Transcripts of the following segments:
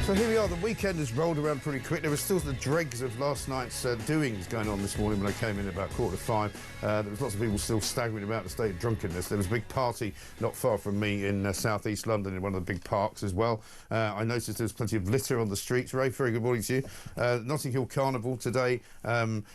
So here we are, the weekend has rolled around pretty quick. There was still the dregs of last night's doings going on this morning when I came in at about 4:45. There was lots of people still staggering about the state of drunkenness. There was a big party not far from me in south-east London in one of the big parks as well. I noticed there was plenty of litter on the streets. Rafe, very good morning to you. Notting Hill Carnival today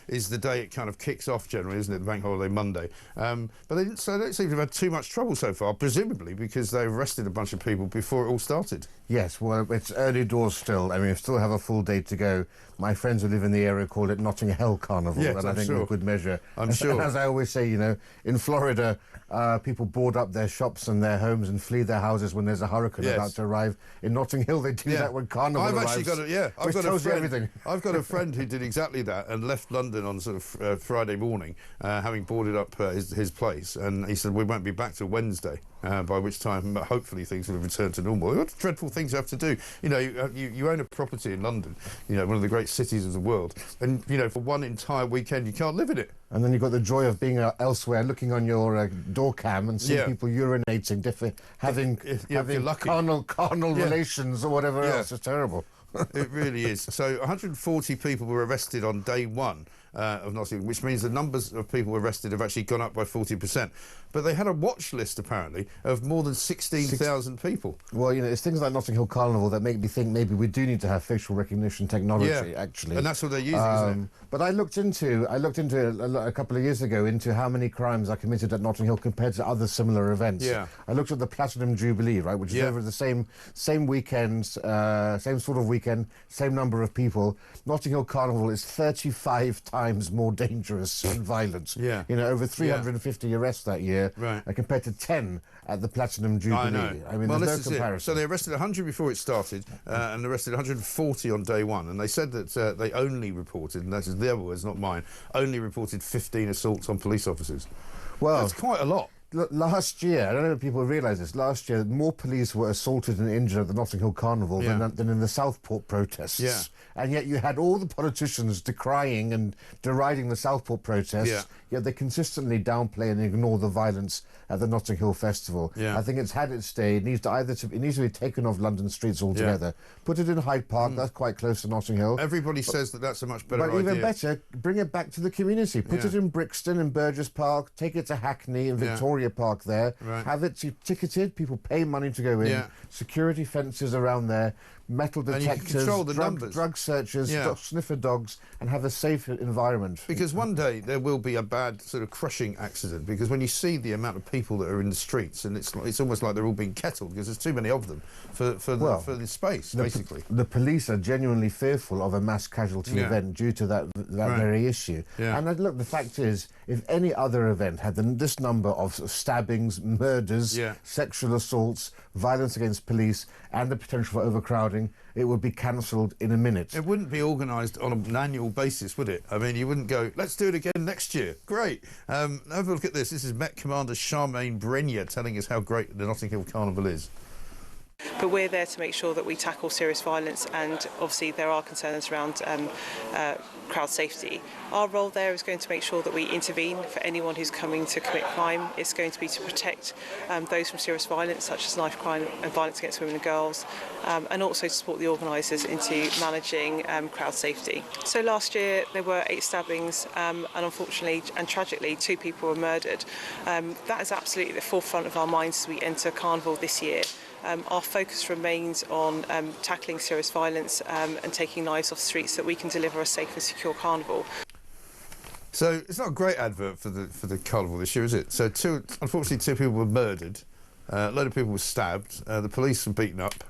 is the day it kind of kicks off generally, isn't it, the bank holiday Monday. But they don't seem to have had too much trouble so far, presumably because they arrested a bunch of people before it all started. Yes, well, it's early doors still. I mean, we still have a full day to go. My friends who live in the area call it Notting Hill Carnival, yes, and I think sure. in good measure. I'm sure. And as I always say, you know, in Florida, people board up their shops and their homes and flee their houses when there's a hurricane about to arrive. In Notting Hill, they do that when Carnival arrives. I've got a friend. Everything. I've got a friend who did exactly that and left London on sort of Friday morning, having boarded up his place, and he said we won't be back till Wednesday. By which time, hopefully, things will have returned to normal. What dreadful things you have to do. You know, you own a property in London, you know, one of the great cities of the world, and, you know, for one entire weekend, you can't live in it. And then you've got the joy of being elsewhere, looking on your door cam and seeing people urinating, having carnal relations or whatever else. It's terrible. It really is. So 140 people were arrested on day one of Nottingham, which means the numbers of people arrested have actually gone up by 40%. But they had a watch list, apparently, of more than 16,000 people. Well, you know, it's things like Notting Hill Carnival that make me think maybe we do need to have facial recognition technology, actually. And that's what they're using, isn't it? But I looked into a couple of years ago into how many crimes are committed at Notting Hill compared to other similar events. Yeah. I looked at the Platinum Jubilee, right, which is over the same weekend, same sort of weekend, same number of people. Notting Hill Carnival is 35 times more dangerous and violent. Yeah. You know, over 350 arrests that year, compared to 10 at the Platinum Jubilee. I know. I mean, there's no comparison. So they arrested 100 before it started, and arrested 140 on day one. And they said that they only reported, and that is their words, not mine, only reported 15 assaults on police officers. Well, that's quite a lot. Last year, I don't know if people realise this, last year more police were assaulted and injured at the Notting Hill Carnival than in the Southport protests. Yeah. And yet you had all the politicians decrying and deriding the Southport protests, yet they consistently downplay and ignore the violence at the Notting Hill Festival. Yeah. I think it's had its day. It needs to be taken off London streets altogether. Put it in Hyde Park, that's quite close to Notting Hill. Everybody says that that's a much better idea. But even better, bring it back to the community. Put it in Brixton and Burgess Park, take it to Hackney and Victoria Park there, have it ticketed, people pay money to go in, security fences around there, metal detectors, drug searchers, sniffer dogs, and have a safe environment. Because one day there will be a bad sort of crushing accident, because when you see the amount of people that are in the streets, and it's almost like they're all being kettled because there's too many of them for the space, basically. The police are genuinely fearful of a mass casualty event due to that very issue. Yeah. And look, the fact is, if any other event had this number of stabbings, murders, sexual assaults, violence against police, and the potential for overcrowding, it would be cancelled in a minute. It wouldn't be organised on an annual basis, would it? I mean, you wouldn't go, let's do it again next year. Great. Have a look at this. This is Met Commander Charmaine Brenier telling us how great the Notting Hill Carnival is. But we're there to make sure that we tackle serious violence, and obviously there are concerns around crowd safety. Our role there is going to make sure that we intervene for anyone who's coming to commit crime. It's going to be to protect those from serious violence, such as knife crime and violence against women and girls, and also to support the organisers into managing crowd safety. So last year there were 8 stabbings, and unfortunately and tragically 2 people were murdered. That is absolutely at the forefront of our minds as we enter Carnival this year. Our focus remains on tackling serious violence and taking lives off the streets so that we can deliver a safe and secure carnival. So it's not a great advert for the carnival this year, is it? So unfortunately 2 people were murdered, a load of people were stabbed, the police were beaten up.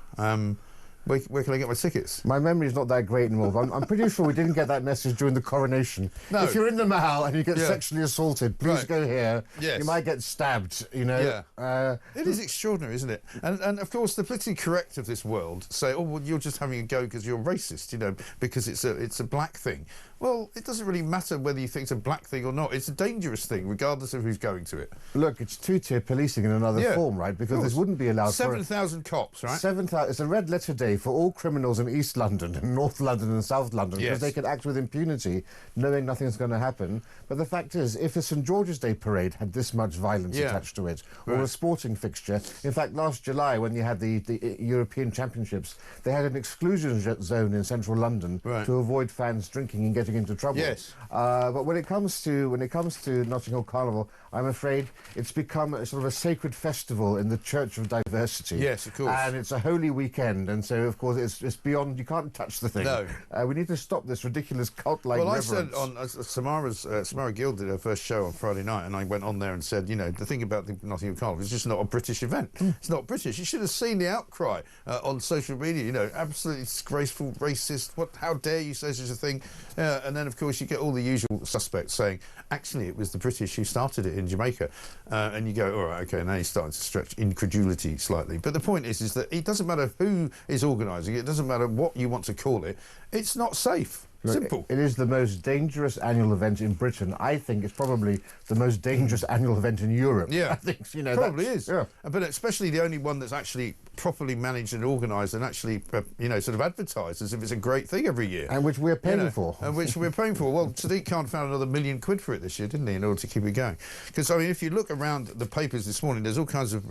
Where can I get my tickets? My memory's not that great anymore, but I'm pretty sure we didn't get that message during the coronation. No. If you're in the Mall and you get sexually assaulted, please go here. Yes. You might get stabbed, you know. Yeah. It is extraordinary, isn't it? And of course, the politically correct of this world say, oh, well, you're just having a go because you're racist, you know, because it's a black thing. Well, it doesn't really matter whether you think it's a black thing or not. It's a dangerous thing, regardless of who's going to it. Look, it's two-tier policing in another form, right? Because this wouldn't be allowed. 7,000 cops, right? 7,000. It's a red letter day day for all criminals in East London and North London and South London, because they can act with impunity, knowing nothing's going to happen. But the fact is, if a St George's Day parade had this much violence attached to it, or a sporting fixture, in fact, last July when you had the European Championships, they had an exclusion zone in central London to avoid fans drinking and getting into trouble. But when it comes to Notting Hill Carnival, I'm afraid it's become a sort of a sacred festival in the Church of Diversity. Yes, of course. And it's a holy weekend, and so of course it's beyond. You can't touch the thing. No. We need to stop this ridiculous cult-like reverence. I said on Samara Gill did her first show on Friday night, and I went on there and said, you know, the thing about the Notting Hill Carnival is just not a British event. It's not British. You should have seen the outcry on social media. You know, absolutely disgraceful, racist. How dare you say such a thing? And then of course you get all the usual suspects saying, actually it was the British who started it in Jamaica, and you go, all right, okay, now you're starting to stretch incredulity slightly. But the point is that it doesn't matter who is organising it, it doesn't matter what you want to call it, it's not safe. Simple. It is the most dangerous annual event in Britain. I think it's probably the most dangerous annual event in Europe. Yeah, I think, you know, probably is. Yeah. But especially the only one that's actually properly managed and organised and actually, you know, sort of advertised as if it's a great thing every year. And which we're paying for. And which we're paying for. Well, Sadiq Khan found another £1 million for it this year, didn't he, in order to keep it going? Because, I mean, if you look around the papers this morning, there's all kinds of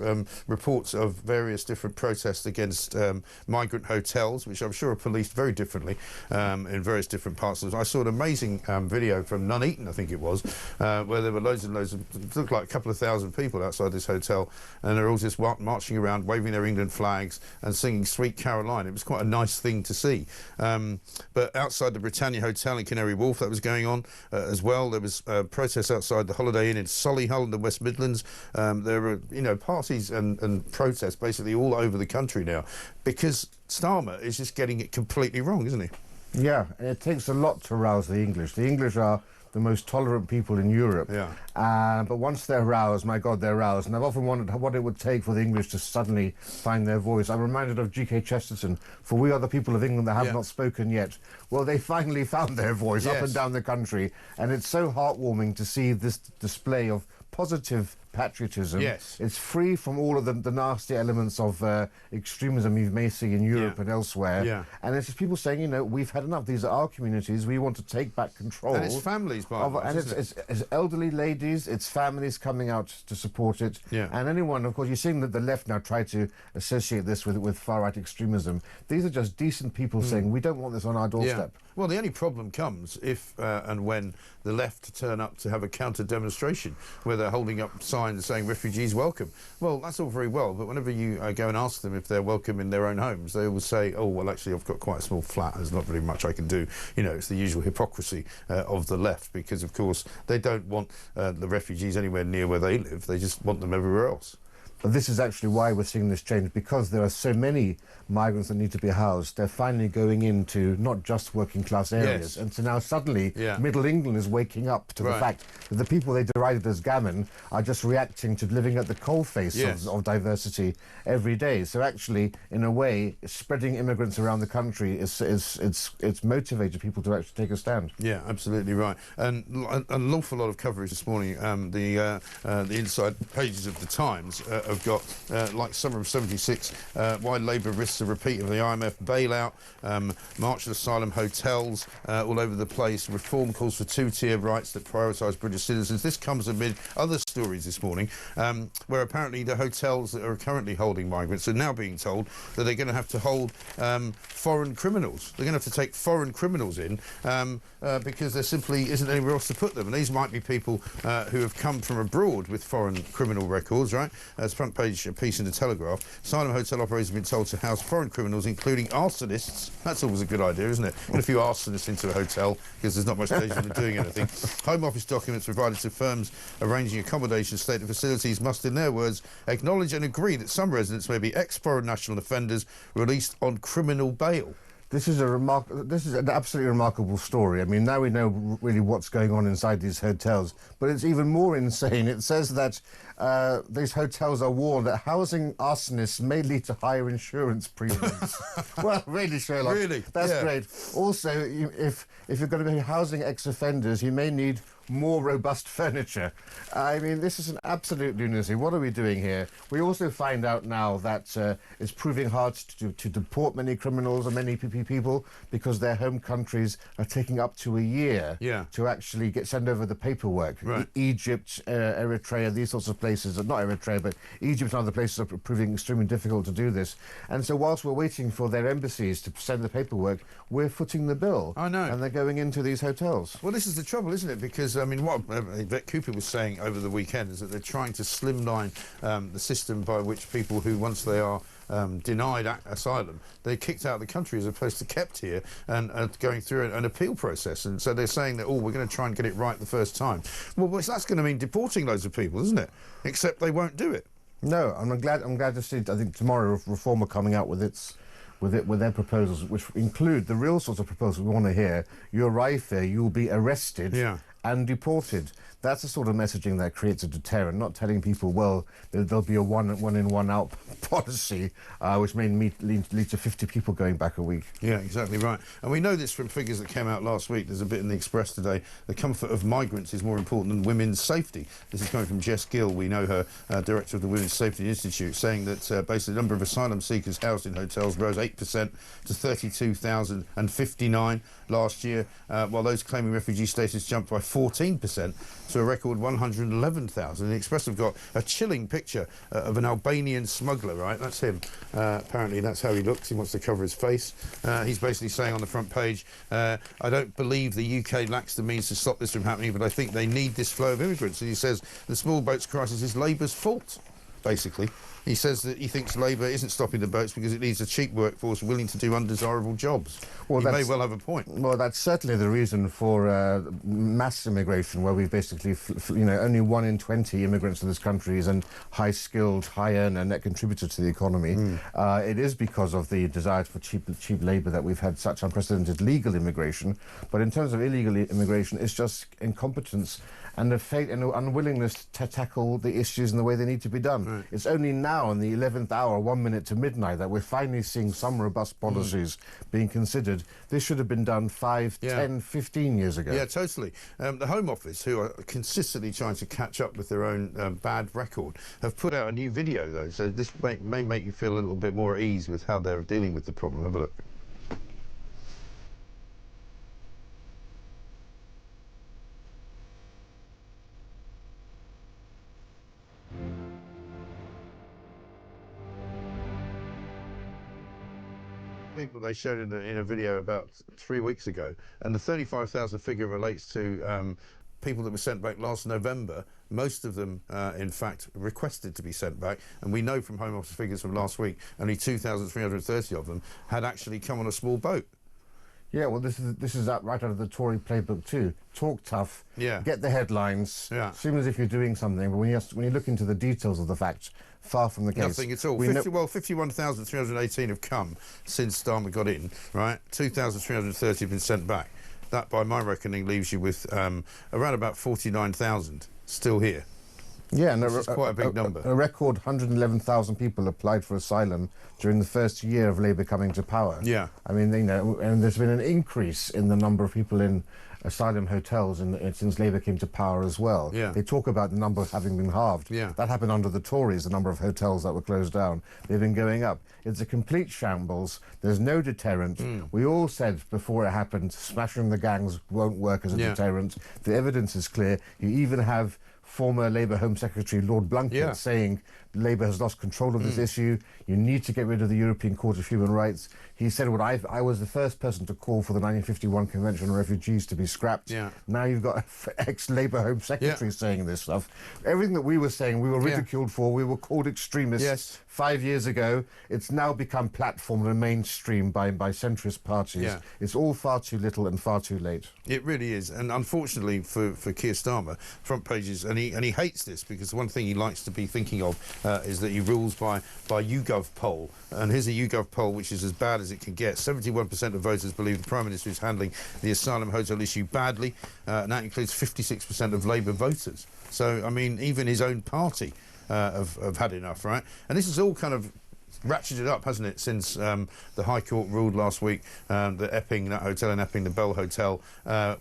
reports of various different protests against migrant hotels, which I'm sure are policed very differently in various different parts of the... I saw an amazing video from Nuneaton, I think it was, where there were loads and loads of... It looked like a couple of thousand people outside this hotel, and they're all just marching around, waving their England flags and singing Sweet Caroline. It was quite a nice thing to see. But outside the Britannia Hotel in Canary Wharf, that was going on as well. There was protests outside the Holiday Inn in Solihull in the West Midlands. There were, you know, parties and protests basically all over the country now, because Starmer is just getting it completely wrong, isn't he? Yeah, and it takes a lot to rouse the English. The English are the most tolerant people in Europe. Yeah. But once they're roused, my God, they're roused. And I've often wondered what it would take for the English to suddenly find their voice. I'm reminded of G.K. Chesterton, for we are the people of England that have not spoken yet. Well, they finally found their voice up and down the country. And it's so heartwarming to see this display of positive patriotism. Yes. It's free from all of the nasty elements of extremism you may see in Europe and elsewhere. Yeah. And it's just people saying, you know, we've had enough. These are our communities. We want to take back control. And it's families, by the way. And it's elderly ladies, it's families coming out to support it. Yeah. And anyone, of course, you're seeing that the left now try to associate this with far-right extremism. These are just decent people saying, we don't want this on our doorstep. Yeah. Well, the only problem comes if and when the left turn up to have a counter-demonstration where they're holding up signs saying refugees welcome. Well, that's all very well, but whenever you go and ask them if they're welcome in their own homes, they will say, oh, well, actually, I've got quite a small flat. There's not very much I can do. You know, it's the usual hypocrisy of the left because, of course, they don't want the refugees anywhere near where they live. They just want them everywhere else. But this is actually why we're seeing this change, because there are so many migrants that need to be housed. They're finally going into not just working class areas. And so now suddenly Middle England is waking up to the fact that the people they derided as gammon are just reacting to living at the coalface of diversity every day. So actually, in a way, spreading immigrants around the country it's motivated people to actually take a stand. Yeah, absolutely right. And an awful lot of coverage this morning. The inside pages of the Times have got, like Summer of 76, why Labour risks a repeat of the IMF bailout, March of Asylum hotels all over the place, reform calls for two-tier rights that prioritise British citizens. This comes amid other stories this morning, where apparently the hotels that are currently holding migrants are now being told that they're going to have to hold foreign criminals. They're going to have to take foreign criminals in because there simply isn't anywhere else to put them. And these might be people who have come from abroad with foreign criminal records, right? As front page piece in the Telegraph. Asylum hotel operators have been told to house foreign criminals, including arsonists. That's always a good idea, isn't it? Get a few arsonists into a hotel because there's not much danger in doing anything. Home Office documents provided to firms arranging accommodation state the facilities must, in their words, acknowledge and agree that some residents may be ex-foreign national offenders released on criminal bail. This is an absolutely remarkable story. I mean, now we know really what's going on inside these hotels, but it's even more insane. It says that these hotels are warned that housing arsonists may lead to higher insurance premiums. Well, really, Sherlock. Really? That's great. Also, if you're going to be housing ex-offenders, you may need more robust furniture. I mean, this is an absolute lunacy. What are we doing here? We also find out now that it's proving hard to deport many criminals and many people because their home countries are taking up to a year to actually send over the paperwork. Right. Egypt, Eritrea, these sorts of places, not Eritrea, but Egypt and other places are proving extremely difficult to do this. And so whilst we're waiting for their embassies to send the paperwork, we're footing the bill. I know. And they're going into these hotels. Well, this is the trouble, isn't it? Because, I mean, what Yvette Cooper was saying over the weekend is that they're trying to slimline the system by which people who, once they are denied asylum, they're kicked out of the country as opposed to kept here and going through an appeal process. And so they're saying that, we're going to try and get it right the first time. Well, that's going to mean deporting loads of people, isn't it? Except they won't do it. No, I'm glad to see. I think tomorrow Reform are coming out with their proposals, which include the real sorts of proposals we want to hear. You arrive there, you will be arrested and deported. That's the sort of messaging that creates a deterrent, not telling people, well, there'll be a one in, one out policy, which may lead to 50 people going back a week. Yeah, exactly right. And we know this from figures that came out last week. There's a bit in the Express today. The comfort of migrants is more important than women's safety. This is coming from Jess Gill. We know her, director of the Women's Safety Institute, saying that basically the number of asylum seekers housed in hotels rose 8% to 32,059 last year, while those claiming refugee status jumped by 14% to a record 111,000. The Express have got a chilling picture of an Albanian smuggler, right? That's him. Apparently that's how he looks. He wants to cover his face. He's basically saying on the front page, I don't believe the UK lacks the means to stop this from happening, but I think they need this flow of immigrants. And he says the small boats crisis is Labour's fault, basically. He says that he thinks Labour isn't stopping the boats because it needs a cheap workforce willing to do undesirable jobs. Well, he may well have a point. Well, that's certainly the reason for mass immigration, where we've basically, only 1 in 20 immigrants to this country is a high-skilled, high-earner net contributor to the economy. It is because of the desire for cheap labour that we've had such unprecedented legal immigration. But in terms of illegal immigration, it's just incompetence and an unwillingness to tackle the issues in the way they need to be done. Right. It's only now, in the 11th hour, 1 minute to midnight, that we're finally seeing some robust policies being considered. This should have been done 5, 10, 15 years ago. Yeah, totally. The Home Office, who are consistently trying to catch up with their own bad record, have put out a new video, though, so this may make you feel a little bit more at ease with how they're dealing with the problem. Have a look. People they showed in a video about 3 weeks ago, and the 35,000 figure relates to people that were sent back last November. Most of them, in fact, requested to be sent back, and we know from Home Office figures from last week, only 2,330 of them had actually come on a small boat. Yeah, well, this is right out of the Tory playbook too. Talk tough, get the headlines, seem as if you're doing something, but when you look into the details of the facts, far from the case. Nothing at all. 51,318 have come since Starmer got in, right? 2,330 have been sent back. That, by my reckoning, leaves you with around about 49,000 still here. Yeah, and it's quite a big number. A record 111,000 people applied for asylum during the first year of Labour coming to power. Yeah. I mean, and there's been an increase in the number of people in asylum hotels since Labour came to power as well. Yeah. They talk about the number having been halved. Yeah. That happened under the Tories, the number of hotels that were closed down. They've been going up. It's a complete shambles. There's no deterrent. We all said before it happened, smashing the gangs won't work as a deterrent. The evidence is clear. You even have former Labour Home Secretary Lord Blunkett saying Labour has lost control of this issue. You need to get rid of the European Court of Human Rights. He said, I was the first person to call for the 1951 Convention on Refugees to be scrapped. Yeah. Now you've got ex-Labour Home Secretary saying this stuff. Everything that we were saying, we were ridiculed for, we were called extremists 5 years ago. It's now become platformed and mainstream by centrist parties. Yeah. It's all far too little and far too late. It really is. And unfortunately for Keir Starmer, front pages, and he hates this because one thing he likes to be thinking of is that he rules by YouGov poll. And here's a YouGov poll which is as bad as it can get. 71% of voters believe the Prime Minister is handling the asylum hotel issue badly, and that includes 56% of Labour voters. So, I mean, even his own party have had enough, right? And this is all kind of ratcheted up, hasn't it, since the High Court ruled last week that Epping, that hotel in Epping, the Bell Hotel,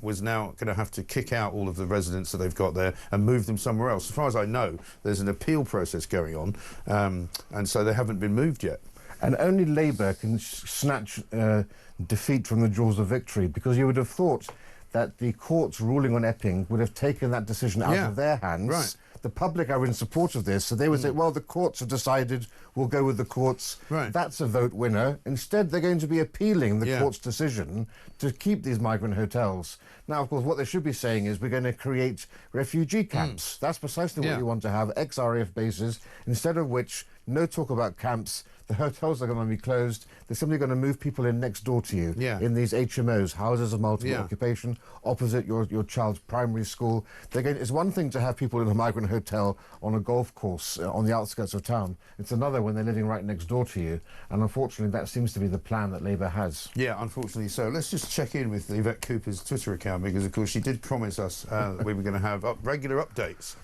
was now going to have to kick out all of the residents that they've got there and move them somewhere else. As far as I know, there's an appeal process going on, and so they haven't been moved yet. And only Labour can snatch defeat from the jaws of victory, because you would have thought that the courts ruling on Epping would have taken that decision out of their hands. Right. The public are in support of this, so they would say, well, the courts have decided, we'll go with the courts. Right. That's a vote winner. Instead, they're going to be appealing the court's decision to keep these migrant hotels. Now, of course, what they should be saying is we're going to create refugee camps. That's precisely what you want to have, ex-RAF bases, instead of which, no talk about camps. The hotels are going to be closed. They're simply going to move people in next door to you in these HMOs, houses of multiple occupation, opposite your child's primary school. It's one thing to have people in a migrant hotel on a golf course on the outskirts of town. It's another when they're living right next door to you. And unfortunately, that seems to be the plan that Labour has. Yeah, unfortunately so. Let's just check in with Yvette Cooper's Twitter account, because, of course, she did promise us that we were going to have regular updates.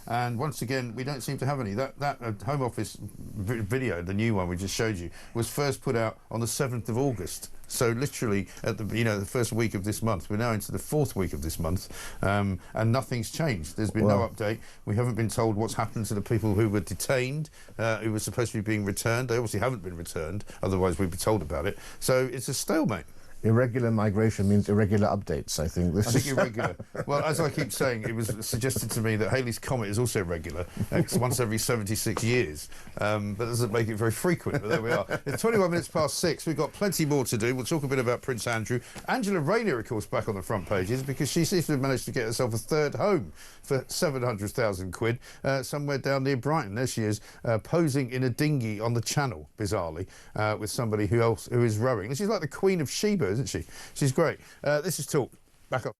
And once again, we don't seem to have any. That Home Office video, the new one we just showed you, was first put out on the 7th of August. So literally at the first week of this month. We're now into the 4th week of this month, and nothing's changed. There's been no update. We haven't been told what's happened to the people who were detained, who were supposed to be being returned. They obviously haven't been returned, otherwise we'd be told about it. So it's a stalemate. Irregular migration means irregular updates, I think. I think irregular. Well, as I keep saying, it was suggested to me that Halley's Comet is also irregular. It's once every 76 years. That doesn't make it very frequent, but there we are. It's 21 minutes past 6. We've got plenty more to do. We'll talk a bit about Prince Andrew. Angela Rayner, of course, back on the front pages, because she seems to have managed to get herself a third home for 700,000 quid somewhere down near Brighton. There she is, posing in a dinghy on the Channel, bizarrely, with somebody who is rowing. She's like the Queen of Sheba, isn't she? She's great. This is Talk. Back up.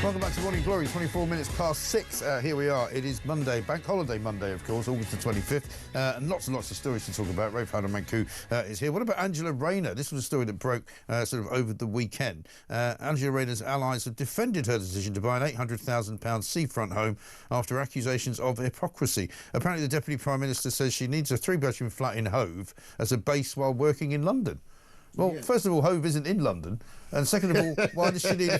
Welcome back to Morning Glory, 24 minutes past 6. Here we are. It is Monday, Bank Holiday Monday, of course, August the 25th. And lots of stories to talk about. Rafe Heydel-Mankoo is here. What about Angela Rayner? This was a story that broke sort of over the weekend. Angela Rayner's allies have defended her decision to buy an £800,000 seafront home after accusations of hypocrisy. Apparently, the Deputy Prime Minister says she needs a 3-bedroom flat in Hove as a base while working in London. Well, first of all, Hove isn't in London, and second of all, why does she need a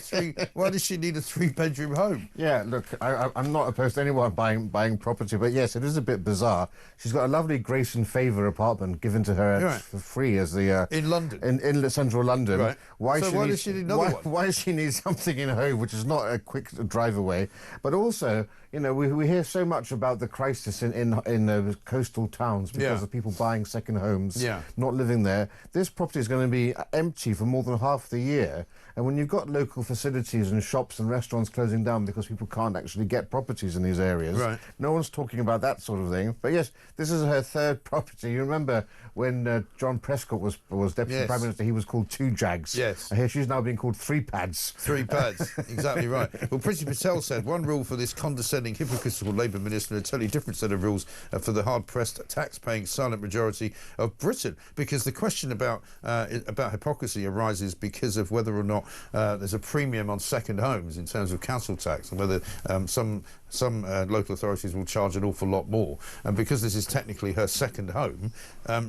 3-bedroom home? Yeah, look, I'm not opposed to anyone buying property, but yes, it is a bit bizarre. She's got a lovely Grace and Favour apartment given to her for free as the in London, in central London. Right. Why does she need another one? Why does she need something in Hove, which is not a quick drive away? But also, you know, we hear so much about the crisis in coastal towns because of people buying second homes, not living there. This property is going to be empty for more than half the year, and when you've got local facilities and shops and restaurants closing down because people can't actually get properties in these areas, no one's talking about that sort of thing. But yes, this is her third property. You remember when John Prescott was Deputy Prime Minister, he was called Two Jags. Yes. I hear she's now being called Three Pads. Three Pads, exactly right. Well, Priti Patel said one rule for this condescending, hypocritical Labour minister, and a totally different set of rules for the hard-pressed, tax-paying, silent majority of Britain. Because the question about hypocrisy arises because of whether or not there's a premium on second homes in terms of council tax, and whether some local authorities will charge an awful lot more. And because this is technically her second home,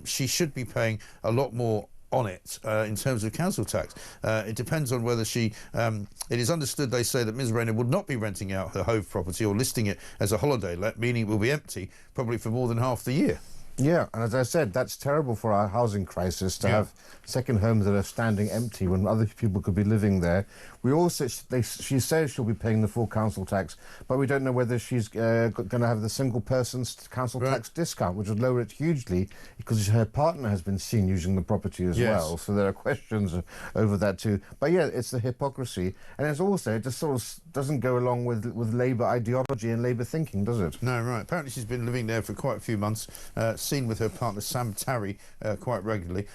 she should be paying a lot more on it in terms of council tax. It depends on whether she... it is understood, they say, that Ms Rayner would not be renting out her Hove property or listing it as a holiday let, meaning it will be empty probably for more than half the year. Yeah, and as I said, that's terrible for our housing crisis to have second homes that are standing empty when other people could be living there. We also, she says she'll be paying the full council tax, but we don't know whether she's going to have the single person's council tax discount, which would lower it hugely because her partner has been seen using the property as well. So there are questions over that too. But yeah, it's the hypocrisy, and it's also, it just sort of doesn't go along with Labour ideology and Labour thinking, does it? No, right. Apparently she's been living there for quite a few months seen with her partner Sam Tarry quite regularly.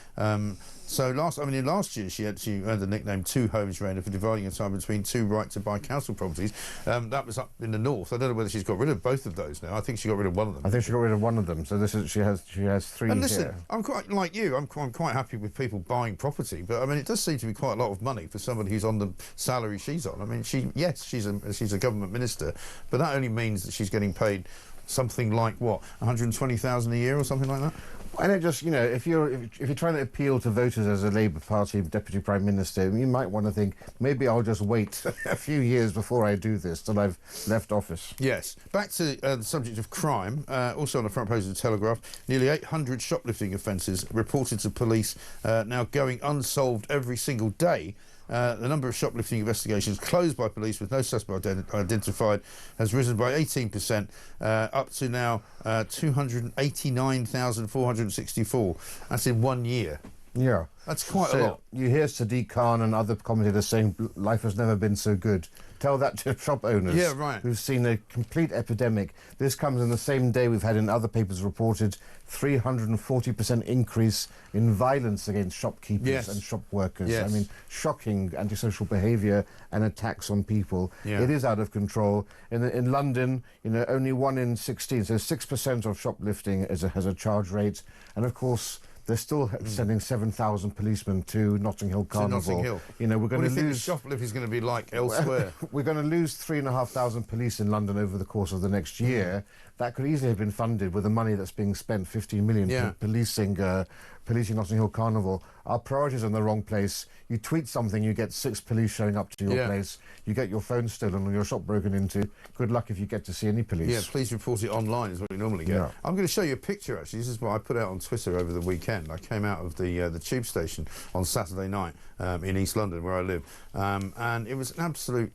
So last year she earned the nickname Two Homes Rayner for dividing her time between two right-to-buy council properties. That was up in the north. I don't know whether she's got rid of both of those now. I think she got rid of one of them. I think she got rid of one of them. So she has three. And listen, here. I'm quite like you. I'm quite happy with people buying property, but I mean, it does seem to be quite a lot of money for somebody who's on the salary she's on. I mean, she's a government minister, but that only means that she's getting paid something like what, 120,000 a year or something like that. And it just, if you're trying to appeal to voters as a Labour Party Deputy Prime Minister, you might want to think, maybe I'll just wait a few years before I do this till I've left office. Yes. Back to the subject of crime, also on the front page of the Telegraph, nearly 800 shoplifting offences reported to police, now going unsolved every single day. The number of shoplifting investigations closed by police with no suspect identified has risen by 18%, up to now 289,464. That's in 1 year. Yeah. That's quite a lot. You hear Sadiq Khan and other commentators saying life has never been so good. Tell that to shop owners who've seen a complete epidemic. This comes in the same day we've had in other papers reported 340% increase in violence against shopkeepers and shop workers. Yes. I mean, shocking antisocial behaviour and attacks on people. Yeah. It is out of control. In London, only 1 in 16, so 6% of shoplifting has a charge rate. And of course, they're still sending 7,000 policemen to Notting Hill Carnival. To Notting Hill. We're going to lose. Shoplifting is going to be like elsewhere. We're going to lose 3,500 police in London over the course of the next year. That could easily have been funded with the money that's being spent, 15 million, policing Notting Hill Carnival. Our priorities are in the wrong place. You tweet something, you get 6 police showing up to your place. You get your phone stolen or your shop broken into. Good luck if you get to see any police. Yeah, please report it online is what you normally get. Yeah. I'm going to show you a picture, actually. This is what I put out on Twitter over the weekend. I came out of the tube station on Saturday night in East London, where I live, and it was an absolute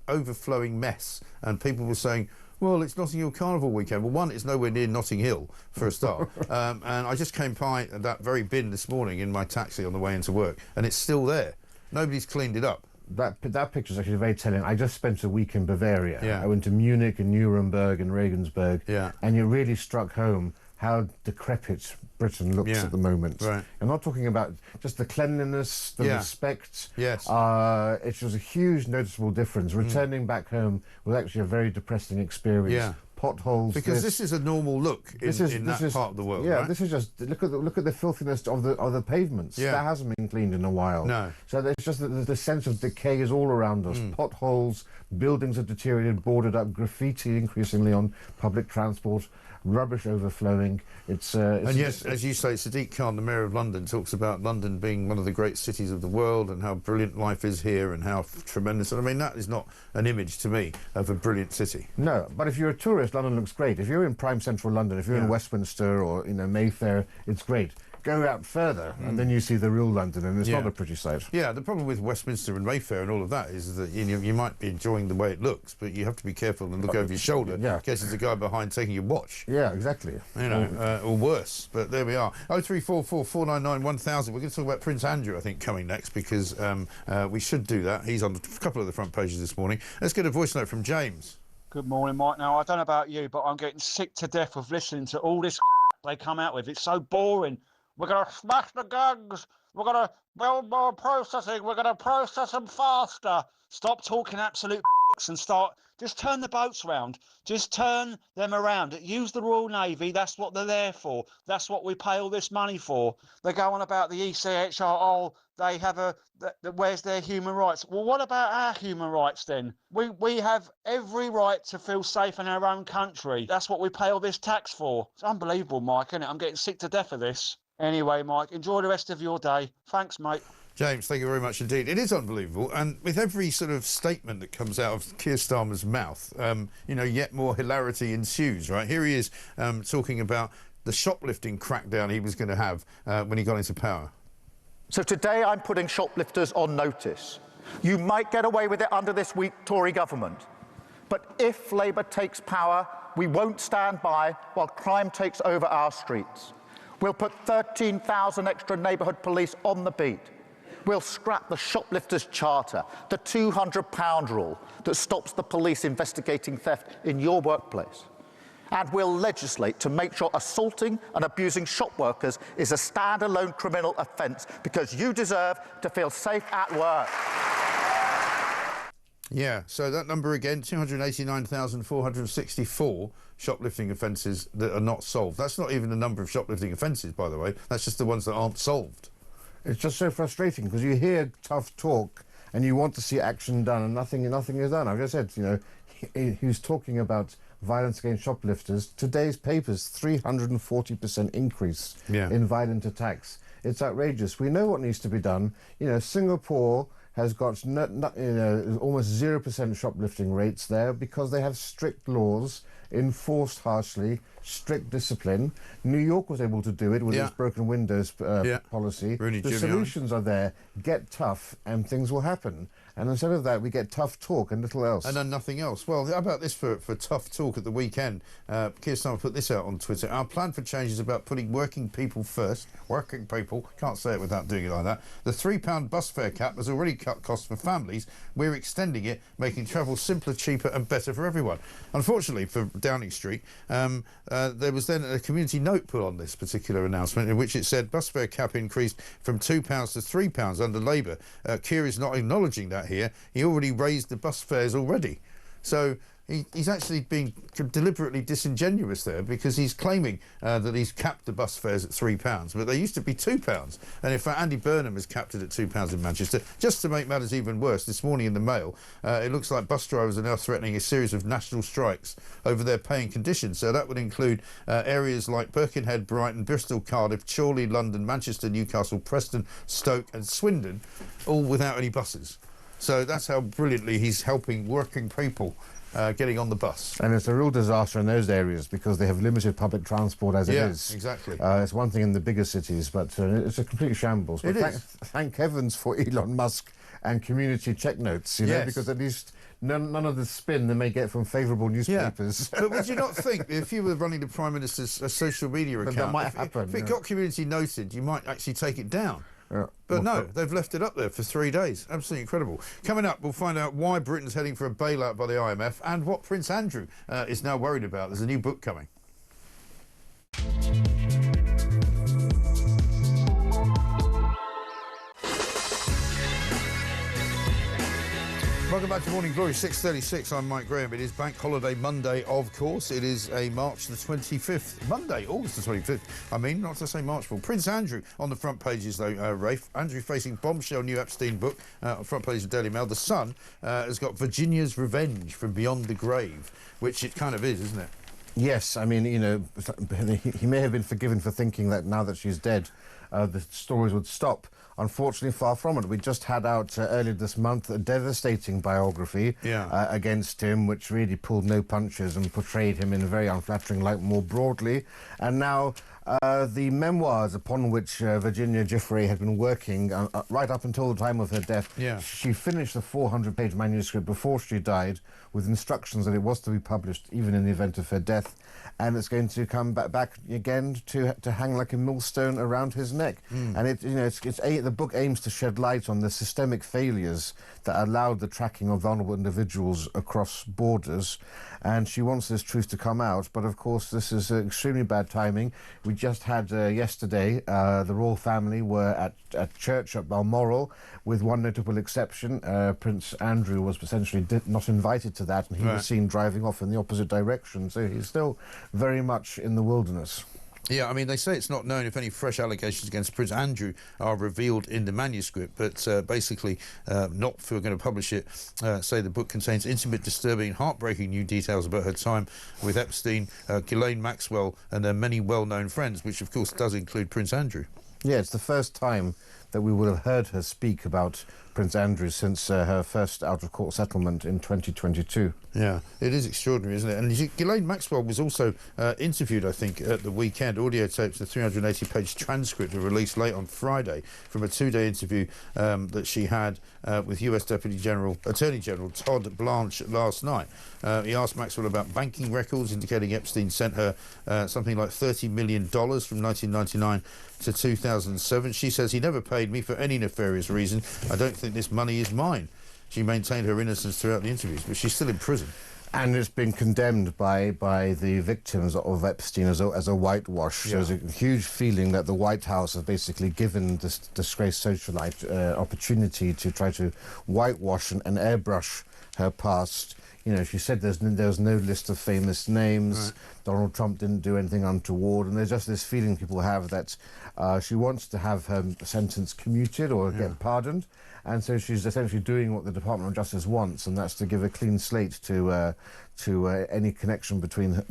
overflowing mess. And people were saying, well, it's Notting Hill Carnival weekend. Well, one, it's nowhere near Notting Hill, for a start. And I just came by that very bin this morning in my taxi on the way into work, and it's still there. Nobody's cleaned it up. That picture is actually very telling. I just spent a week in Bavaria. Yeah. I went to Munich and Nuremberg and Regensburg. Yeah. And it really struck home how decrepit Britain looks at the moment. Right. I'm not talking about just the cleanliness, the respect. Yes. It was a huge noticeable difference. Returning back home was actually a very depressing experience. Yeah. Potholes. Because this is a normal look in that part of the world. Yeah, right? this is just look at the filthiness of the pavements. Yeah. That hasn't been cleaned in a while. No. So there's just the sense of decay is all around us. Potholes, buildings are deteriorated, boarded up, graffiti increasingly on public transport, rubbish overflowing. And yes, as you say, Sadiq Khan, the Mayor of London, talks about London being one of the great cities of the world and how brilliant life is here and how tremendous. And I mean, that is not an image to me of a brilliant city. No, but if you're a tourist, London looks great. If you're in prime central London, if you're in Westminster or Mayfair, it's great. Go out further, and then you see the real London, and it's not a pretty sight. Yeah, the problem with Westminster and Mayfair and all of that is that you might be enjoying the way it looks, but you have to be careful and look over your shoulder in case there's a guy behind taking your watch. Yeah, exactly. Or worse. But there we are. 0344 499 1000. We're going to talk about Prince Andrew, I think, coming next, because we should do that. He's on a couple of the front pages this morning. Let's get a voice note from James. Good morning, Mike. Now, I don't know about you, but I'm getting sick to death of listening to all this they come out with. It's so boring. We're going to smash the gangs. We're going to build more processing. We're going to process them faster. Stop talking absolute and just turn the boats around. Just turn them around. Use the Royal Navy. That's what they're there for. That's what we pay all this money for. They go on about the ECHR. Oh, they have where's their human rights? Well, what about our human rights then? We have every right to feel safe in our own country. That's what we pay all this tax for. It's unbelievable, Mike, isn't it? I'm getting sick to death of this. Anyway, Mike, enjoy the rest of your day. Thanks, mate. James, thank you very much indeed. It is unbelievable, and with every sort of statement that comes out of Keir Starmer's mouth, yet more hilarity ensues, right? Here he is talking about the shoplifting crackdown he was going to have when he got into power. So today I'm putting shoplifters on notice. You might get away with it under this weak Tory government, but if Labour takes power, we won't stand by while crime takes over our streets. We'll put 13,000 extra neighbourhood police on the beat. We'll scrap the shoplifters' charter, the £200 rule that stops the police investigating theft in your workplace. and will legislate to make sure assaulting and abusing shop workers is a standalone criminal offence, because you deserve to feel safe at work. Yeah, so that number again, 289,464 shoplifting offences that are not solved. That's not even the number of shoplifting offences, by the way. That's just the ones that aren't solved. It's just so frustrating because you hear tough talk and you want to see action done, and nothing is done. I've just said, you know, he was talking about violence against shoplifters. Today's papers, 340% increase in violent attacks. It's outrageous. We know what needs to be done. You know, Singapore has got almost 0% shoplifting rates there because they have strict laws, enforced harshly, strict discipline. New York was able to do it with its broken windows policy. The solutions are there. Get tough and things will happen. And instead of that, we get tough talk and little else. And then nothing else. Well, how about this for tough talk at the weekend? Keir Starmer put this out on Twitter. Our plan for change is about putting working people first. Working people. Can't say it without doing it like that. The £3 bus fare cap has already cut costs for families. We're extending it, making travel simpler, cheaper and better for everyone. Unfortunately for Downing Street, there was then a community note put on this particular announcement in which it said bus fare cap increased from £2 to £3 under Labour. Keir is not acknowledging that here. He already raised the bus fares already. So he's actually being deliberately disingenuous there, because he's claiming that he's capped the bus fares at £3, but they used to be £2. And in fact, Andy Burnham has capped it at £2 in Manchester. Just to make matters even worse, this morning in the Mail, it looks like bus drivers are now threatening a series of national strikes over their pay and conditions. So that would include areas like Birkenhead, Brighton, Bristol, Cardiff, Chorley, London, Manchester, Newcastle, Preston, Stoke and Swindon, all without any buses. So that's how brilliantly he's helping working people getting on the bus. And it's a real disaster in those areas because they have limited public transport as it is. Yeah, exactly. It's one thing in the bigger cities, but it's a complete shambles. But thank heavens for Elon Musk and community check notes, you know, because at least none of the spin they may get from favourable newspapers. But would you not think, if you were running the Prime Minister's social media account, that might happen, if it got community noted, you might actually take it down? But no, they've left it up there for 3 days. Absolutely incredible. Coming up, we'll find out why Britain's heading for a bailout by the IMF and what Prince Andrew is now worried about. There's a new book coming. Welcome back to Morning Glory, 6:36. I'm Mike Graham. It is Bank Holiday Monday, of course. It is a March the 25th. Monday, August the 25th. I mean, not to say Marchful. Prince Andrew on the front pages, though, Rafe. Andrew facing bombshell new Epstein book, front page of Daily Mail. The Sun has got Virginia's Revenge from Beyond the Grave, which it kind of is, isn't it? Yes, I mean, you know, he may have been forgiven for thinking that now that she's dead, the stories would stop. Unfortunately, far from it. We just had out earlier this month a devastating biography against him, which really pulled no punches and portrayed him in a very unflattering light more broadly. And now the memoirs upon which Virginia Giuffre had been working right up until the time of her death. She finished the 400-page manuscript before she died, with instructions that it was to be published even in the event of her death, and it's going to come back again to hang like a millstone around his neck. And the book aims to shed light on the systemic failures that allowed the tracking of vulnerable individuals across borders, and she wants this truth to come out. But of course, this is extremely bad timing. We just had yesterday the royal family were at church at Balmoral, with one notable exception. Prince Andrew was essentially not invited to that, and he was seen driving off in the opposite direction. So he's still very much in the wilderness. Yeah, I mean, they say it's not known if any fresh allegations against Prince Andrew are revealed in the manuscript, but basically, not for going to publish it, say the book contains intimate, disturbing and heartbreaking new details about her time with Epstein, Ghislaine Maxwell and their many well-known friends, which of course does include Prince Andrew. Yeah, it's the first time that we will have heard her speak about Prince Andrew since her first out-of-court settlement in 2022. Yeah, it is extraordinary, isn't it? And Ghislaine Maxwell was also interviewed, I think, at the weekend. Audio tapes, the 380-page transcript were released late on Friday from a 2-day interview that she had with US Attorney General Todd Blanche last night. He asked Maxwell about banking records, indicating Epstein sent her something like $30 million from 1999 to 2007. She says, he never paid me for any nefarious reason. I don't think this money is mine. She maintained her innocence throughout the interviews, but she's still in prison. And it's been condemned by the victims of Epstein as a whitewash. Yeah. There's a huge feeling that the White House has basically given this disgraced socialite opportunity to try to whitewash and airbrush her past. You know, she said there was no list of famous names. Right. Donald Trump didn't do anything untoward, and there's just this feeling people have that she wants to have her sentence commuted or get pardoned, and so she's essentially doing what the Department of Justice wants, and that's to give a clean slate to any connection between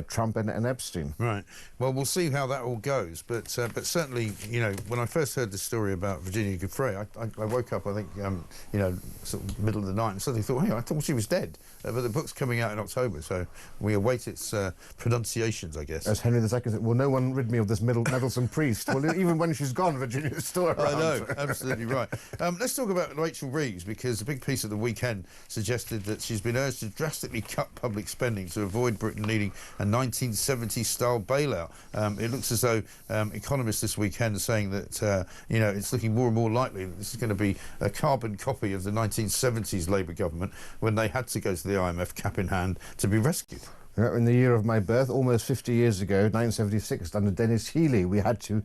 Trump and Epstein. Right. Well, we'll see how that all goes. But certainly, you know, when I first heard the story about Virginia Giuffre, I woke up, I think, you know, sort of middle of the night, and suddenly thought, hey, I thought she was dead. But the book's coming out in October, so we await its pronunciations, I guess. As Henry II said, will no one rid me of this meddlesome priest? Well, even when she's gone, Virginia's still around. I know, absolutely right. Let's talk about Rachel Reeves, because a big piece of the weekend suggested that she's been urged to drastically cut public spending to avoid Britain needing a 1970s-style bailout. It looks as though economists this weekend are saying that, you know, it's looking more and more likely that this is going to be a carbon copy of the 1970s Labour government when they had to go to the IMF cap in hand to be rescued. In the year of my birth, almost 50 years ago, 1976, under Dennis Healey, we had to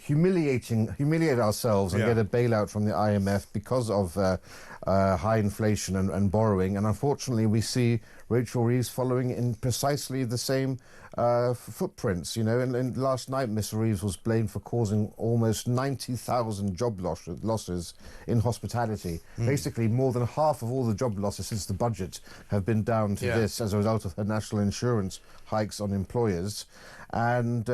humiliate ourselves and get a bailout from the IMF because of high inflation and borrowing. And unfortunately, we see Rachel Reeves following in precisely the same footprints. You know, and last night, Miss Reeves was blamed for causing almost 90,000 job losses in hospitality. Basically, more than half of all the job losses since the budget have been down to this as a result of her national insurance hikes on employers. And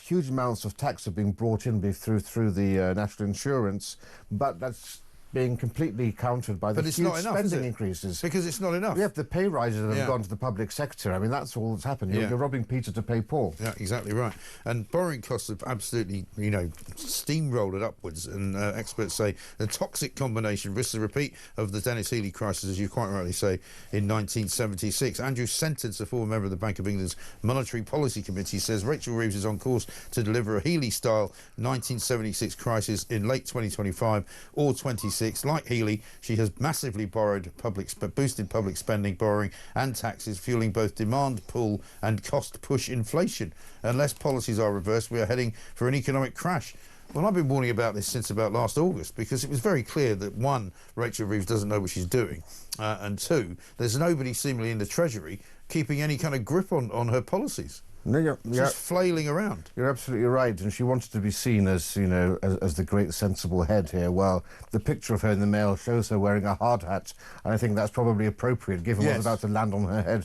huge amounts of tax have been brought in through the national insurance, but that's being completely countered by the huge spending increases. Because it's not enough. Yeah, the pay rises that have gone to the public sector. I mean, that's all that's happened. You're robbing Peter to pay Paul. Yeah, exactly right. And borrowing costs have absolutely, you know, steamrolled it upwards. And experts say the toxic combination risks a repeat of the Dennis Healey crisis, as you quite rightly say, in 1976. Andrew Sentence, a former member of the Bank of England's Monetary Policy Committee, says Rachel Reeves is on course to deliver a Healey-style 1976 crisis in late 2025 or 26. Like Healey, she has massively boosted public spending, borrowing and taxes, fueling both demand pull and cost push inflation. Unless policies are reversed, we are heading for an economic crash. Well, I've been warning about this since about last August, because it was very clear that, one, Rachel Reeves doesn't know what she's doing, and two, there's nobody seemingly in the Treasury keeping any kind of grip on her policies. No, She's flailing around. You're absolutely right, and she wanted to be seen as, you know, as the great sensible head here. Well, the picture of her in the Mail shows her wearing a hard hat, and I think that's probably appropriate given what's about to land on her head.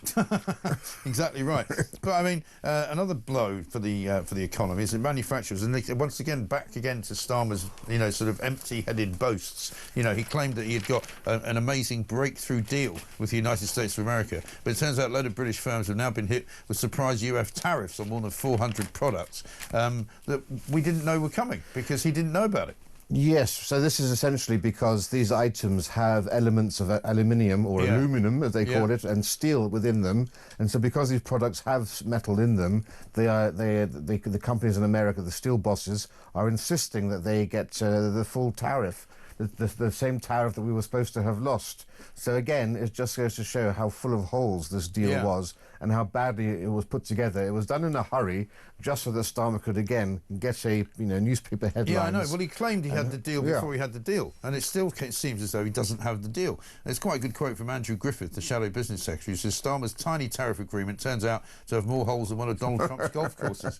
Exactly right. But I mean, another blow for the economy is the manufacturers, and they, once again back again to Starmer's, you know, sort of empty-headed boasts. You know, he claimed that he had got an amazing breakthrough deal with the United States of America, but it turns out a load of British firms have now been hit with surprise US tariffs on more than 400 products that we didn't know were coming because he didn't know about it. Yes, so this is essentially because these items have elements of aluminium or aluminum, as they call it, and steel within them. And so because these products have metal in them, the companies in America, the steel bosses, are insisting that they get the full tariff, the same tariff that we were supposed to have lost. So again, it just goes to show how full of holes this deal was and how badly it was put together. It was done in a hurry, just so that Starmer could again get a newspaper headlines. Yeah, I know. Well, he claimed he had the deal before he had the deal, and it still seems as though he doesn't have the deal. It's quite a good quote from Andrew Griffith, the shadow business secretary, who says Starmer's tiny tariff agreement turns out to have more holes than one of Donald Trump's golf courses,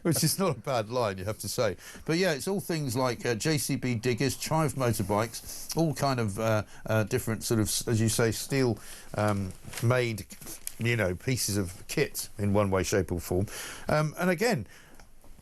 which is not a bad line, you have to say. But yeah, it's all things like JCB diggers, Chive motorbikes, all kind of different sort of, as you say, steel made, you know, pieces of kit in one way, shape or form. And again,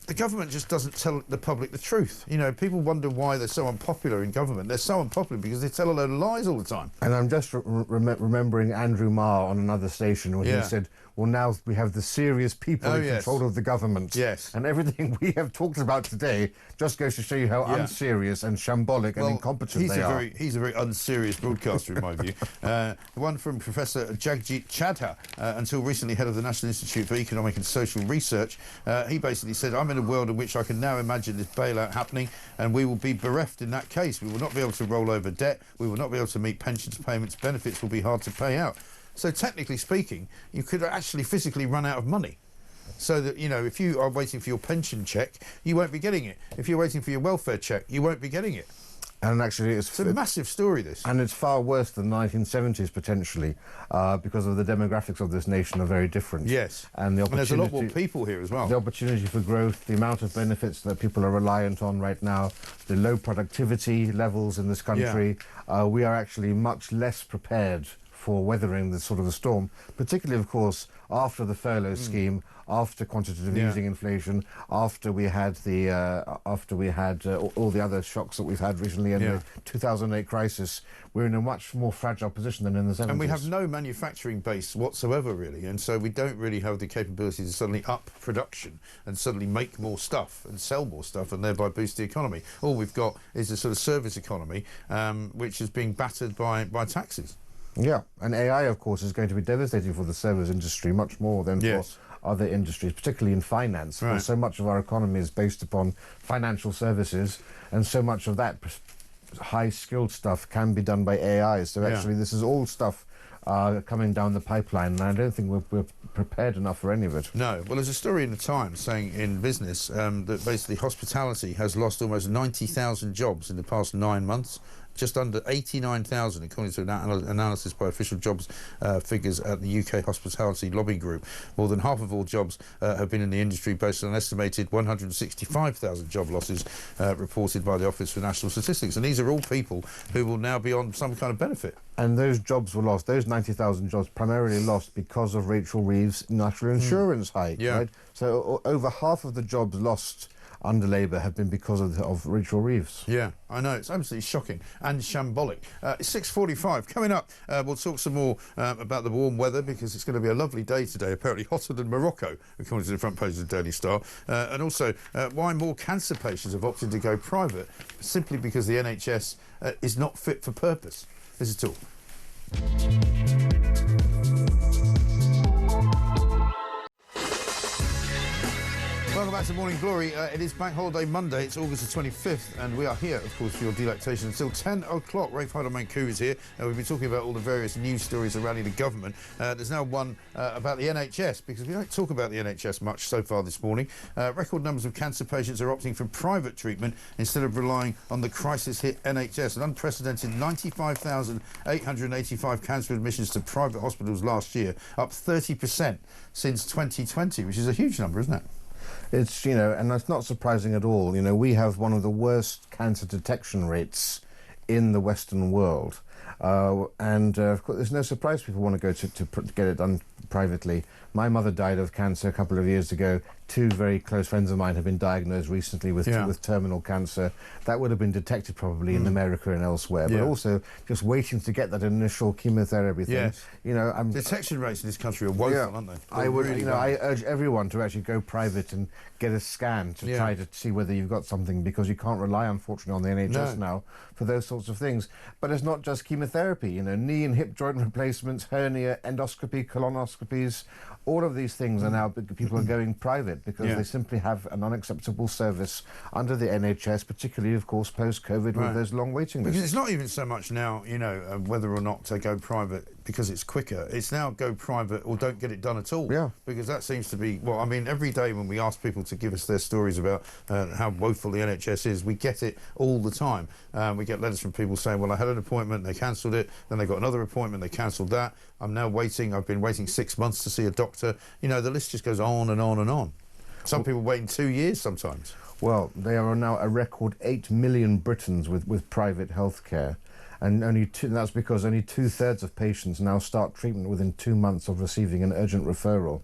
the government just doesn't tell the public the truth. You know, people wonder why they're so unpopular in government. They're so unpopular because they tell a load of lies all the time. And I'm just remembering Andrew Marr on another station when he said, well, now we have the serious people in control of the government. Yes. And everything we have talked about today just goes to show you how unserious and shambolic and incompetent they are. He's a very unserious broadcaster, in my view. The one from Professor Jagjit Chadha, until recently head of the National Institute for Economic and Social Research, he basically said, I'm in in a world in which I can now imagine this bailout happening, and we will be bereft in that case. We will not be able to roll over debt. We will not be able to meet pensions payments. Benefits will be hard to pay out. So technically speaking, you could actually physically run out of money. So that, you know, if you are waiting for your pension check, you won't be getting it. If you're waiting for your welfare check, you won't be getting it. And actually, it's a massive story, this. And it's far worse than the 1970s, potentially, because of the demographics of this nation are very different. Yes. And there's a lot more people here as well. The opportunity for growth, the amount of benefits that people are reliant on right now, the low productivity levels in this country, we are actually much less prepared for weathering this sort of a storm, particularly, of course, after the furlough scheme, after quantitative easing inflation, after we had the all the other shocks that we've had recently in the 2008 crisis. We're in a much more fragile position than in the 70s. And we have no manufacturing base whatsoever, really, and so we don't really have the capability to suddenly up production and suddenly make more stuff and sell more stuff and thereby boost the economy. All we've got is a sort of service economy, which is being battered by taxes. Yeah, and AI, of course, is going to be devastating for the service industry much more than for other industries, particularly in finance. Right. So much of our economy is based upon financial services, and so much of that high-skilled stuff can be done by AI. So actually, this is all stuff coming down the pipeline, and I don't think we're prepared enough for any of it. No. Well, there's a story in the Times saying in business that basically hospitality has lost almost 90,000 jobs in the past 9 months. Just under 89,000, according to an analysis by official jobs figures at the UK Hospitality Lobby Group. More than half of all jobs have been in the industry, based on an estimated 165,000 job losses reported by the Office for National Statistics. And these are all people who will now be on some kind of benefit. And those jobs were lost, those 90,000 jobs primarily lost because of Rachel Reeves' National Insurance hike, right? So over half of the jobs lost under Labour have been because of Rachel Reeves. Yeah, I know, it's absolutely shocking and shambolic. It's 6:45. Coming up, we'll talk some more about the warm weather, because it's going to be a lovely day today, apparently hotter than Morocco, according to the front page of the Daily Star. And also why more cancer patients have opted to go private, simply because the NHS is not fit for purpose. This is Talk. Welcome back to Morning Glory. It is Bank Holiday Monday. It's August the 25th, and we are here, of course, for your delectation until 10 o'clock. Rafe Heydel-Mankoo is here. We've been talking about all the various news stories surrounding the government. There's now one about the NHS, because we don't talk about the NHS much so far this morning. Record numbers of cancer patients are opting for private treatment instead of relying on the crisis-hit NHS. An unprecedented 95,885 cancer admissions to private hospitals last year, up 30% since 2020, which is a huge number, isn't it? It's, you know, and that's not surprising at all. You know, we have one of the worst cancer detection rates in the Western world. And of course, there's no surprise people want to go to get it done privately. My mother died of cancer a couple of years ago. Two very close friends of mine have been diagnosed recently with terminal cancer. That would have been detected probably in America and elsewhere, but also just waiting to get that initial chemotherapy thing. Yes. You know, detection rates in this country are woeful, aren't they? I would, really, I urge everyone to actually go private and get a scan to try to see whether you've got something, because you can't rely, unfortunately, on the NHS now for those sorts of things. But it's not just chemotherapy. You know, knee and hip joint replacements, hernia, endoscopy, colonoscopies. All of these things are now, people are going private because they simply have an unacceptable service under the NHS, particularly, of course, post-COVID with those long waiting lists. Because it's not even so much now, you know, whether or not to go private because it's quicker. It's now go private or don't get it done at all. Yeah. Because that seems to be, well, I mean, every day when we ask people to give us their stories about how woeful the NHS is, we get it all the time. We get letters from people saying, well, I had an appointment, they cancelled it, then they got another appointment, they cancelled that. I'm now waiting, I've been waiting 6 months to see a doctor. You know, the list just goes on and on and on. Some people waiting 2 years sometimes. Well, there are now a record 8 million Britons with private health care. And that's because only 2/3 of patients now start treatment within 2 months of receiving an urgent referral.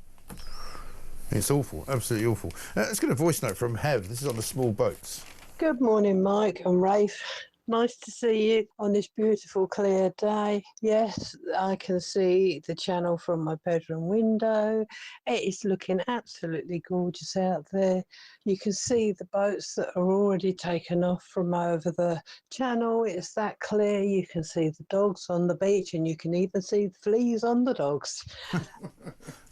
It's awful, absolutely awful. Let's get a voice note from Hev. This is on the small boats. Good morning, Mike and Rafe. Nice to see you on this beautiful, clear day. Yes, I can see the channel from my bedroom window. It is looking absolutely gorgeous out there. You can see the boats that are already taken off from over the channel. It's that clear. You can see the dogs on the beach, and you can even see the fleas on the dogs.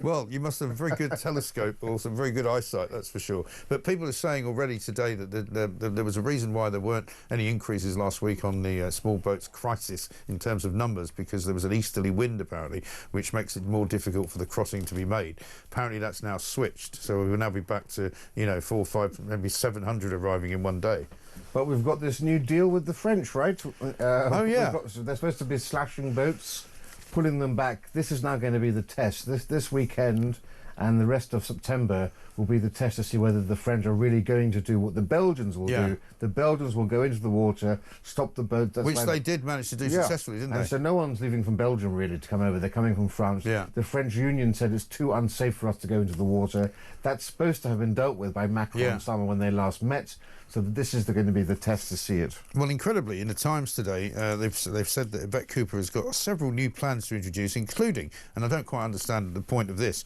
Well, you must have a very good telescope or some very good eyesight, that's for sure. But people are saying already today that there was a reason why there weren't any increases last week on the small boats crisis in terms of numbers, because there was an easterly wind, apparently, which makes it more difficult for the crossing to be made. Apparently that's now switched, so we will now be back to, 4, 5, maybe 700 arriving in one day. But we've got this new deal with the French, right? Oh, yeah. They're supposed to be slashing boats, pulling them back. This is now going to be the test. This weekend and the rest of September will be the test to see whether the French are really going to do what the Belgians will do. The Belgians will go into the water, stop the boat. Which they did manage to do successfully, didn't they? And so no one's leaving from Belgium, really, to come over. They're coming from France. Yeah. The French Union said it's too unsafe for us to go into the water. That's supposed to have been dealt with by Macron and Starmer when they last met. So this is going to be the test to see it. Well, incredibly, in the Times today, they've said that Yvette Cooper has got several new plans to introduce, including, and I don't quite understand the point of this,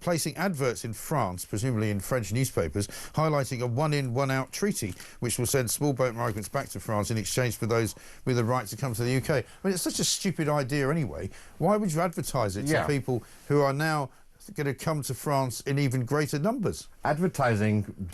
placing adverts in France, presumably in French newspapers, highlighting a one-in, one-out treaty, which will send small boat migrants back to France in exchange for those with the right to come to the UK. I mean, it's such a stupid idea anyway. Why would you advertise it to people who are now going to come to France in even greater numbers? Advertising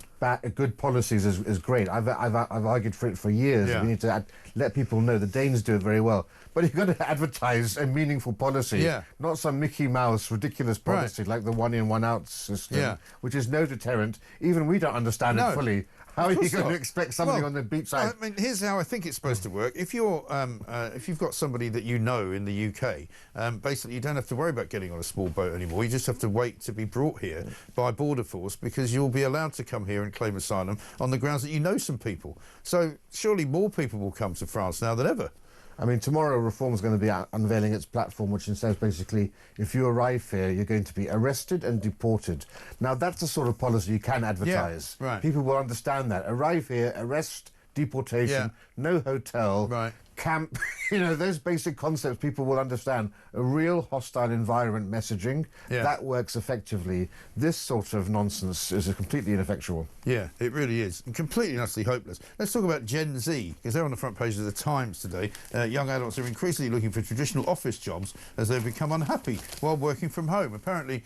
good policies is great. I've argued for it for years. We need to let people know. The Danes do it very well. But you've got to advertise a meaningful policy, not some Mickey Mouse ridiculous policy like the one-in, one-out system, which is no deterrent. Even we don't understand it fully. How are you going to expect somebody on the beachside? I mean, here's how I think it's supposed to work. If you're, if you've got somebody that you know in the UK, basically you don't have to worry about getting on a small boat anymore. You just have to wait to be brought here by Border Force, because you'll be allowed to come here and claim asylum on the grounds that you know some people. So surely more people will come to France now than ever. I mean, tomorrow Reform's going to be unveiling its platform, which says basically, if you arrive here, you're going to be arrested and deported. Now, that's the sort of policy you can advertise. People will understand that. Arrive here, arrest, deportation, no hotel, camp, those basic concepts people will understand. A real hostile environment messaging, that works effectively. This sort of nonsense is completely ineffectual. Yeah, it really is. And completely and utterly hopeless. Let's talk about Gen Z, because they're on the front page of the Times today. Young adults are increasingly looking for traditional office jobs as they've become unhappy while working from home. Apparently,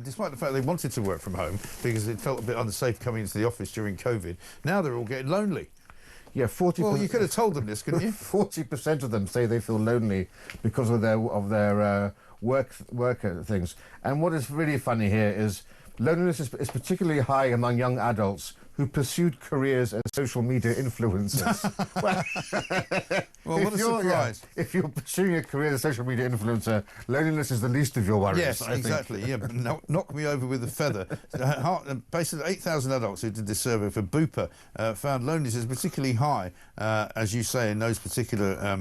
despite the fact they wanted to work from home because it felt a bit unsafe coming into the office during COVID, now they're all getting lonely. Yeah, 40%. Well, you could have told them this, couldn't you? 40% of them say they feel lonely because of their work things. And what is really funny here is loneliness is particularly high among young adults who pursued careers as social media influencers. Well, what a surprise. If you're pursuing a career as a social media influencer, loneliness is the least of your worries. Yes, exactly. Yeah, but knock me over with a feather. Basically, 8,000 adults who did this survey for Bupa found loneliness is particularly high, as you say, in those particular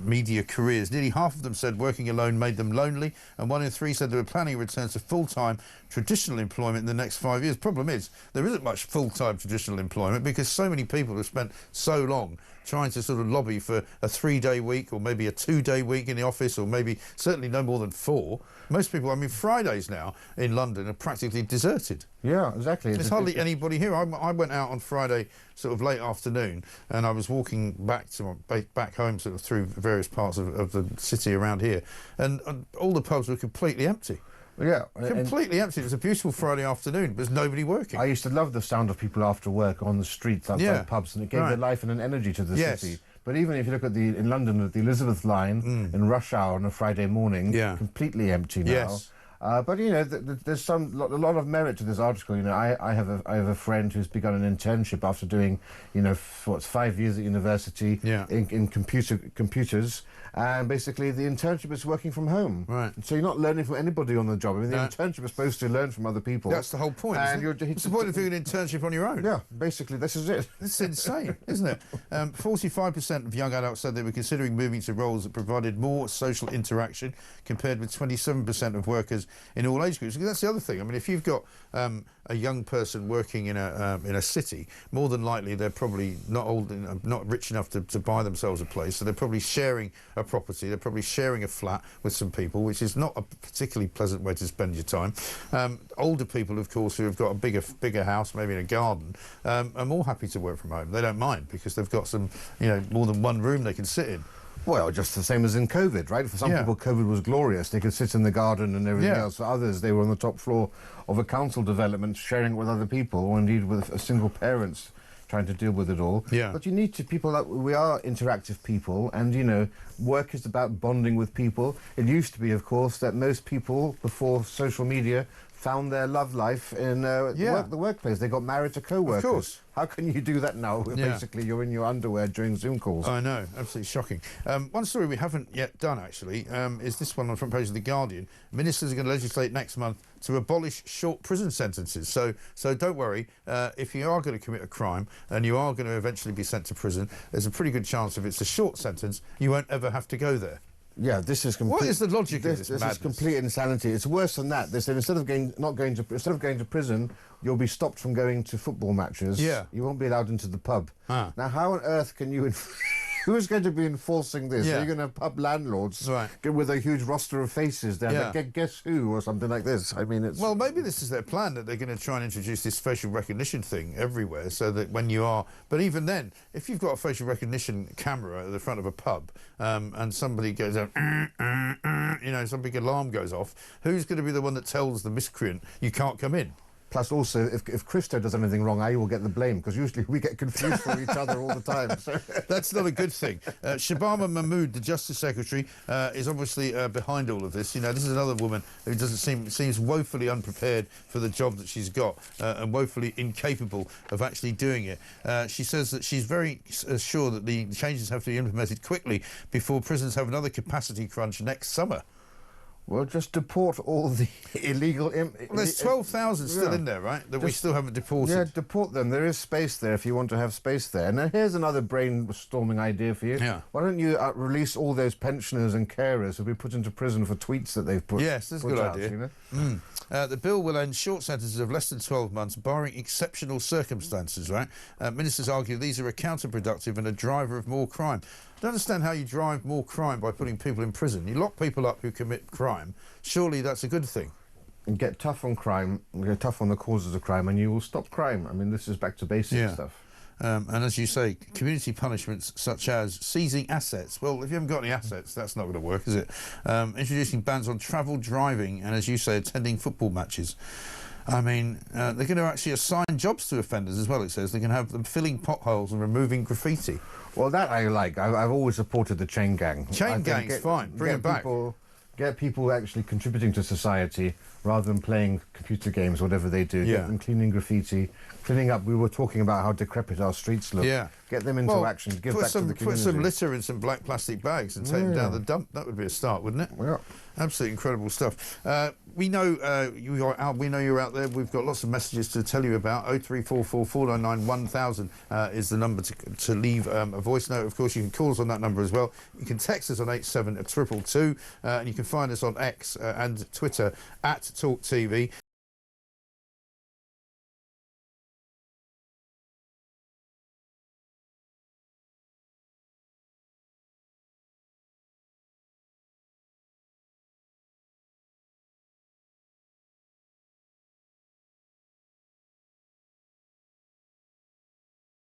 media careers. Nearly half of them said working alone made them lonely, and 1 in 3 said they were planning a return to full-time traditional employment in the next 5 years. Problem is, there isn't much full-time traditional employment because so many people have spent so long trying to sort of lobby for a 3-day week or maybe a 2-day week in the office, or maybe certainly no more than 4. Most people, I mean, Fridays now in London are practically deserted. Yeah, exactly. There's hardly anybody here. I went out on Friday sort of late afternoon, and I was walking back home sort of through various parts of the city around here, and all the pubs were completely empty. Yeah. Completely empty. It was a beautiful Friday afternoon. There's nobody working. I used to love the sound of people after work on the streets outside pubs, and it gave their life and an energy to the city. But even if you look at in London, at the Elizabeth line, in rush hour on a Friday morning, completely empty now. But there's a lot of merit to this article. I have a friend who's begun an internship after doing 5 years at university in computers, and basically the internship is working from home. Right. So you're not learning from anybody on the job. I mean, the internship is supposed to learn from other people. That's the whole point. And what's the point of doing an internship on your own? Yeah, basically this is it. It's insane, isn't it? 45% of young adults said they were considering moving to roles that provided more social interaction, compared with 27% of workers offenders in all age groups. Because that's the other thing. I mean, if you've got a young person working in a city, more than likely they're probably not rich enough to buy themselves a place, so they're probably sharing a property, they're probably sharing a flat with some people, which is not a particularly pleasant way to spend your time. Older people, of course, who have got a bigger house, maybe in a garden, are more happy to work from home. They don't mind because they've got some, more than one room they can sit in. Well, just the same as in COVID, right? For some people, COVID was glorious. They could sit in the garden and everything else. For others, they were on the top floor of a council development, sharing it with other people, or indeed with a single parents trying to deal with it all. Yeah. But you need to, we are interactive people, and, work is about bonding with people. It used to be, of course, that most people, before social media, found their love life in the workplace. They got married to co-workers. Of course. How can you do that now? Basically, you're in your underwear during Zoom calls. I know, absolutely shocking. One story we haven't yet done, actually, is this one on the front page of The Guardian. Ministers are going to legislate next month to abolish short prison sentences. So don't worry, if you are going to commit a crime and you are going to eventually be sent to prison, there's a pretty good chance if it's a short sentence, you won't ever have to go there. Yeah, this is complete. What is the logic of this madness? This is complete insanity. It's worse than that. They said instead of going to prison, you'll be stopped from going to football matches. Yeah. You won't be allowed into the pub. Ah. Now, how on earth can you... Who is going to be enforcing this? Yeah. Are you going to have pub landlords right. with a huge roster of faces there? Yeah. Guess who or something like this? I mean, it's... Well, maybe this is their plan, that they're going to try and introduce this facial recognition thing everywhere, so that when you are... But even then, if you've got a facial recognition camera at the front of a pub and somebody goes out, some big alarm goes off, who's going to be the one that tells the miscreant you can't come in? Plus, also, if Christo does anything wrong, I will get the blame, because usually we get confused for each other all the time. So. That's not a good thing. Shabama Mahmood, the Justice Secretary, is obviously behind all of this. This is another woman who seems woefully unprepared for the job that she's got and woefully incapable of actually doing it. She says that she's very sure that the changes have to be implemented quickly before prisons have another capacity crunch next summer. Well, just deport all the illegal... Well, there's 12,000 still in there, right, that we still haven't deported. Yeah, deport them. There is space there if you want to have space there. Now, here's another brainstorming idea for you. Yeah. Why don't you release all those pensioners and carers who'll be put into prison for tweets that they've put Yes, that's a good out, idea. The bill will end short sentences of less than 12 months, barring exceptional circumstances, right? Ministers argue these are counterproductive and a driver of more crime. I don't understand how you drive more crime by putting people in prison. You lock people up who commit crime. Surely that's a good thing. And get tough on crime, get tough on the causes of crime, and you will stop crime. I mean, this is back to basic stuff. And as you say, community punishments such as seizing assets. Well, if you haven't got any assets, that's not going to work, is it? Introducing bans on travel, driving, and as you say, attending football matches. I mean, they're going to actually assign jobs to offenders as well, it says. They can have them filling potholes and removing graffiti. Well, that I like. I've always supported the chain gang. Chain gang's fine. Bring it back. Get people actually contributing to society rather than playing computer games, whatever they do. Yeah. Get them cleaning graffiti, cleaning up. We were talking about how decrepit our streets look. Yeah. Get them into action. Give back to the community. Put some litter in some black plastic bags and take them down the dump. That would be a start, wouldn't it? Yeah. Absolutely incredible stuff. We know you're out. We know you're out there. We've got lots of messages to tell you about. 0344 499 1000 is the number to leave a voice note. Of course, you can call us on that number as well. You can text us on 87222, and you can find us on X and Twitter at TalkTV.